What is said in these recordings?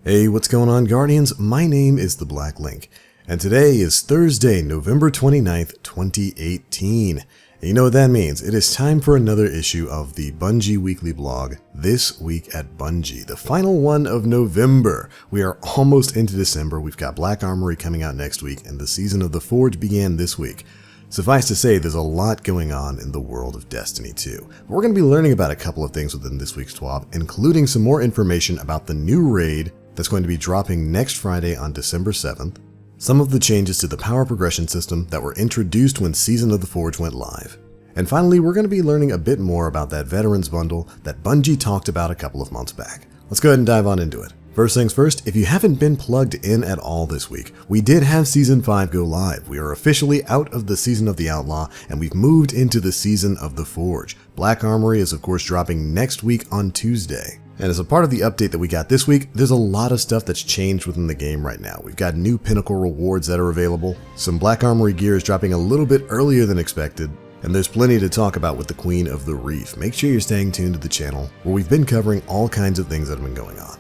Hey, what's going on, Guardians? My name is the Black Link, and today is Thursday, November 29th, 2018. And you know what that means? It is time for another issue of the Bungie Weekly Blog, This Week at Bungie, the final one of November. We are almost into December. We've got Black Armory coming out next week, and the season of the Forge began this week. Suffice to say, there's a lot going on in the world of Destiny 2. But we're going to be learning about a couple of things within this week's TWAB, including some more information about the new raid that's going to be dropping next Friday on December 7th, some of the changes to the power progression system that were introduced when Season of the Forge went live, and finally, we're going to be learning a bit more about that Veterans Bundle that Bungie talked about a couple of months back. Let's go ahead and dive on into it. First things first, if you haven't been plugged in at all this week, we did have Season 5 go live. We are officially out of the Season of the Outlaw, and we've moved into the Season of the Forge. Black Armory is of course dropping next week on Tuesday. And as a part of the update that we got this week, there's a lot of stuff that's changed within the game right now. We've got new pinnacle rewards that are available, some Black Armory gear is dropping a little bit earlier than expected, and there's plenty to talk about with the Queen of the Reef. Make sure you're staying tuned to the channel, where we've been covering all kinds of things that have been going on.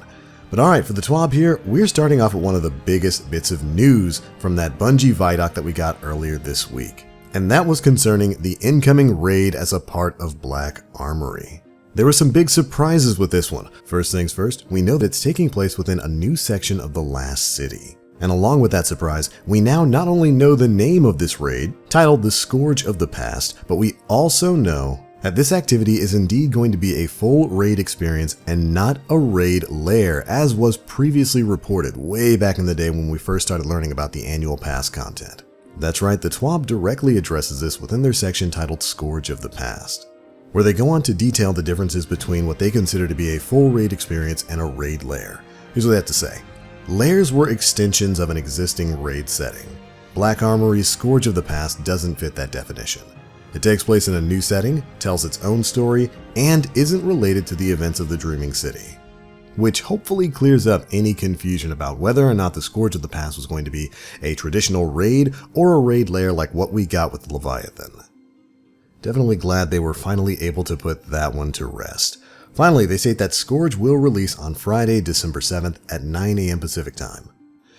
But alright, for the TWAB here, we're starting off with one of the biggest bits of news from that Bungie Vidoc that we got earlier this week. And that was concerning the incoming raid as a part of Black Armory. There were some big surprises with this one. First things first, we know that it's taking place within a new section of the Last City. And along with that surprise, we now not only know the name of this raid, titled the Scourge of the Past, but we also know that this activity is indeed going to be a full raid experience and not a raid lair, as was previously reported way back in the day when we first started learning about the annual pass content. That's right, the TWAB directly addresses this within their section titled Scourge of the Past, where they go on to detail the differences between what they consider to be a full raid experience and a raid lair. Here's what they have to say. Lairs were extensions of an existing raid setting. Black Armory's Scourge of the Past doesn't fit that definition. It takes place in a new setting, tells its own story, and isn't related to the events of the Dreaming City, which hopefully clears up any confusion about whether or not the Scourge of the Past was going to be a traditional raid or a raid lair like what we got with Leviathan. Definitely glad they were finally able to put that one to rest. Finally, they state that Scourge will release on Friday, December 7th at 9 AM Pacific Time.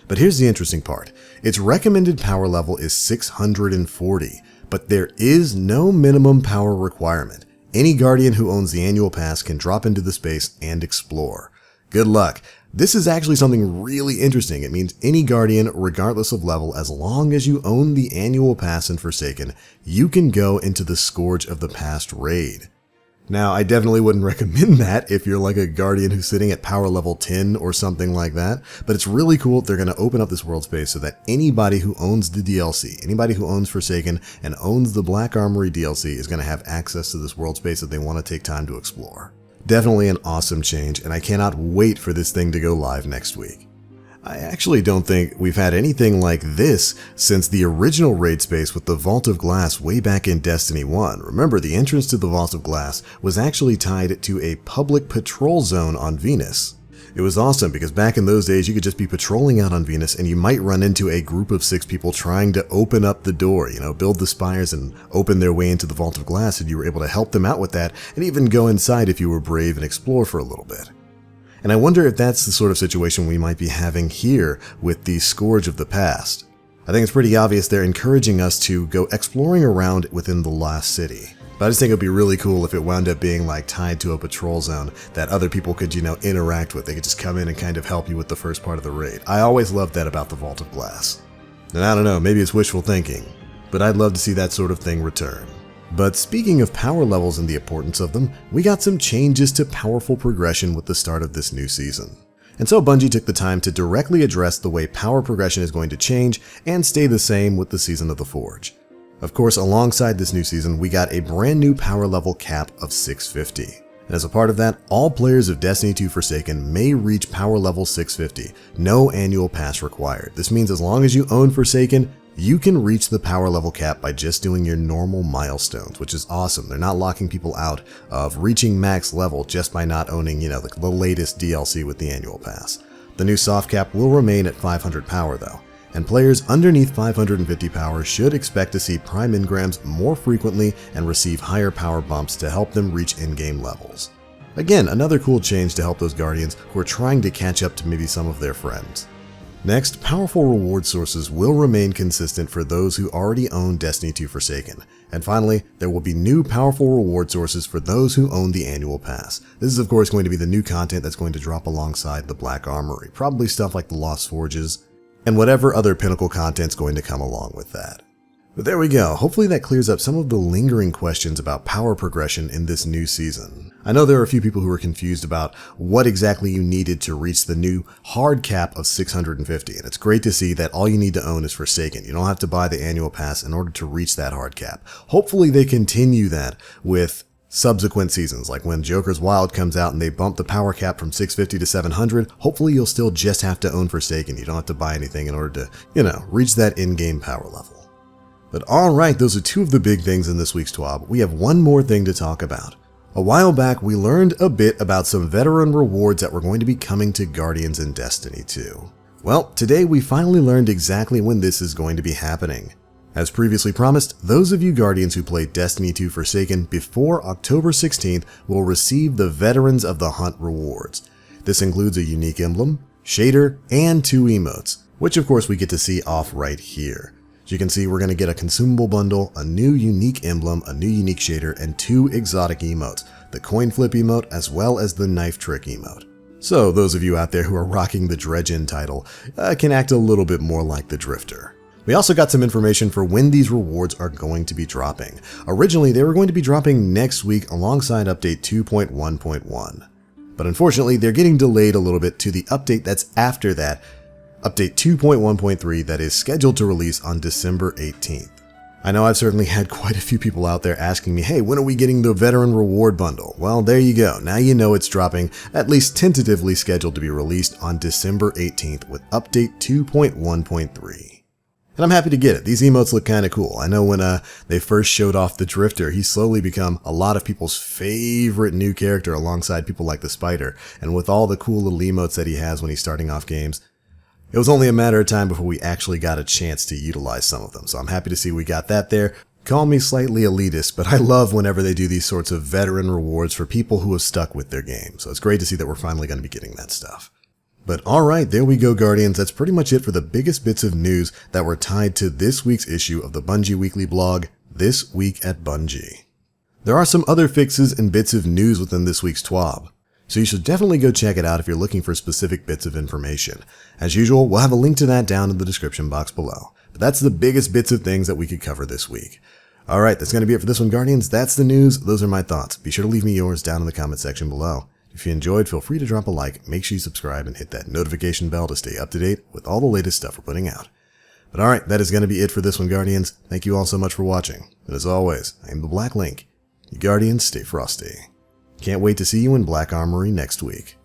But here's the interesting part. Its recommended power level is 640, but there is no minimum power requirement. Any Guardian who owns the annual pass can drop into the space and explore. Good luck. This is actually something really interesting. It means any Guardian, regardless of level, as long as you own the annual pass in Forsaken, you can go into the Scourge of the Past raid. Now, I definitely wouldn't recommend that if you're like a Guardian who's sitting at power level 10 or something like that, but it's really cool. They're going to open up this world space so that anybody who owns the DLC, anybody who owns Forsaken and owns the Black Armory DLC is going to have access to this world space that they want to take time to explore. Definitely an awesome change, and I cannot wait for this thing to go live next week. I actually don't think we've had anything like this since the original raid space with the Vault of Glass way back in Destiny 1. Remember, the entrance to the Vault of Glass was actually tied to a public patrol zone on Venus. It was awesome because back in those days you could just be patrolling out on Venus and you might run into a group of 6 people trying to open up the door, build the spires and open their way into the Vault of Glass, and you were able to help them out with that and even go inside if you were brave and explore for a little bit. And I wonder if that's the sort of situation we might be having here with the Scourge of the Past. I think it's pretty obvious they're encouraging us to go exploring around within the Last City. But I just think it would be really cool if it wound up being like tied to a patrol zone that other people could, interact with. They could just come in and kind of help you with the first part of the raid. I always loved that about the Vault of Glass. And I don't know, maybe it's wishful thinking, but I'd love to see that sort of thing return. But speaking of power levels and the importance of them, we got some changes to powerful progression with the start of this new season. And so Bungie took the time to directly address the way power progression is going to change and stay the same with the Season of the Forge. Of course, alongside this new season, we got a brand new power level cap of 650. And as a part of that, all players of Destiny 2 Forsaken may reach power level 650, no annual pass required. This means as long as you own Forsaken, you can reach the power level cap by just doing your normal milestones, which is awesome. They're not locking people out of reaching max level just by not owning, the latest DLC with the annual pass. The new soft cap will remain at 500 power though, and players underneath 550 power should expect to see prime engrams more frequently and receive higher power bumps to help them reach in-game levels. Again, another cool change to help those Guardians who are trying to catch up to maybe some of their friends. Next, powerful reward sources will remain consistent for those who already own Destiny 2 Forsaken. And finally, there will be new powerful reward sources for those who own the annual pass. This is of course going to be the new content that's going to drop alongside the Black Armory, probably stuff like the Lost Forges, and whatever other pinnacle content's going to come along with that. But there we go, hopefully that clears up some of the lingering questions about power progression in this new season. I know there are a few people who are confused about what exactly you needed to reach the new hard cap of 650, and it's great to see that all you need to own is Forsaken. You don't have to buy the annual pass in order to reach that hard cap. Hopefully they continue that with subsequent seasons, like when Joker's Wild comes out and they bump the power cap from 650 to 700, hopefully you'll still just have to own Forsaken. You don't have to buy anything in order to, reach that in-game power level. But alright, those are two of the big things in this week's TWAB. We have one more thing to talk about. A while back, we learned a bit about some veteran rewards that were going to be coming to Guardians in Destiny 2. Well, today we finally learned exactly when this is going to be happening. As previously promised, those of you Guardians who played Destiny 2 Forsaken before October 16th will receive the Veterans of the Hunt rewards. This includes a unique emblem, shader, and 2 emotes, which of course we get to see off right here. As you can see, we're going to get a consumable bundle, a new unique emblem, a new unique shader, and 2 exotic emotes, the coin flip emote as well as the knife trick emote. So those of you out there who are rocking the Dredge-In title can act a little bit more like the Drifter. We also got some information for when these rewards are going to be dropping. Originally, they were going to be dropping next week alongside update 2.1.1. But unfortunately, they're getting delayed a little bit to the update that's after that, update 2.1.3, that is scheduled to release on December 18th. I know I've certainly had quite a few people out there asking me, hey, when are we getting the Veteran Reward Bundle? Well, there you go. Now you know it's dropping, at least tentatively scheduled to be released on December 18th with update 2.1.3. And I'm happy to get it. These emotes look kind of cool. I know when they first showed off the Drifter, he's slowly become a lot of people's favorite new character alongside people like the Spider. And with all the cool little emotes that he has when he's starting off games, it was only a matter of time before we actually got a chance to utilize some of them, so I'm happy to see we got that there. Call me slightly elitist, but I love whenever they do these sorts of veteran rewards for people who have stuck with their game, so it's great to see that we're finally going to be getting that stuff. But alright, there we go Guardians, that's pretty much it for the biggest bits of news that were tied to this week's issue of the Bungie Weekly blog, This Week at Bungie. There are some other fixes and bits of news within this week's TWAB, so you should definitely go check it out if you're looking for specific bits of information. As usual, we'll have a link to that down in the description box below. But that's the biggest bits of things that we could cover this week. Alright, that's going to be it for this one, Guardians. That's the news. Those are my thoughts. Be sure to leave me yours down in the comment section below. If you enjoyed, feel free to drop a like, make sure you subscribe, and hit that notification bell to stay up to date with all the latest stuff we're putting out. But alright, that is going to be it for this one, Guardians. Thank you all so much for watching. And as always, I am the Black Link. You Guardians, stay frosty. Can't wait to see you in Black Armory next week.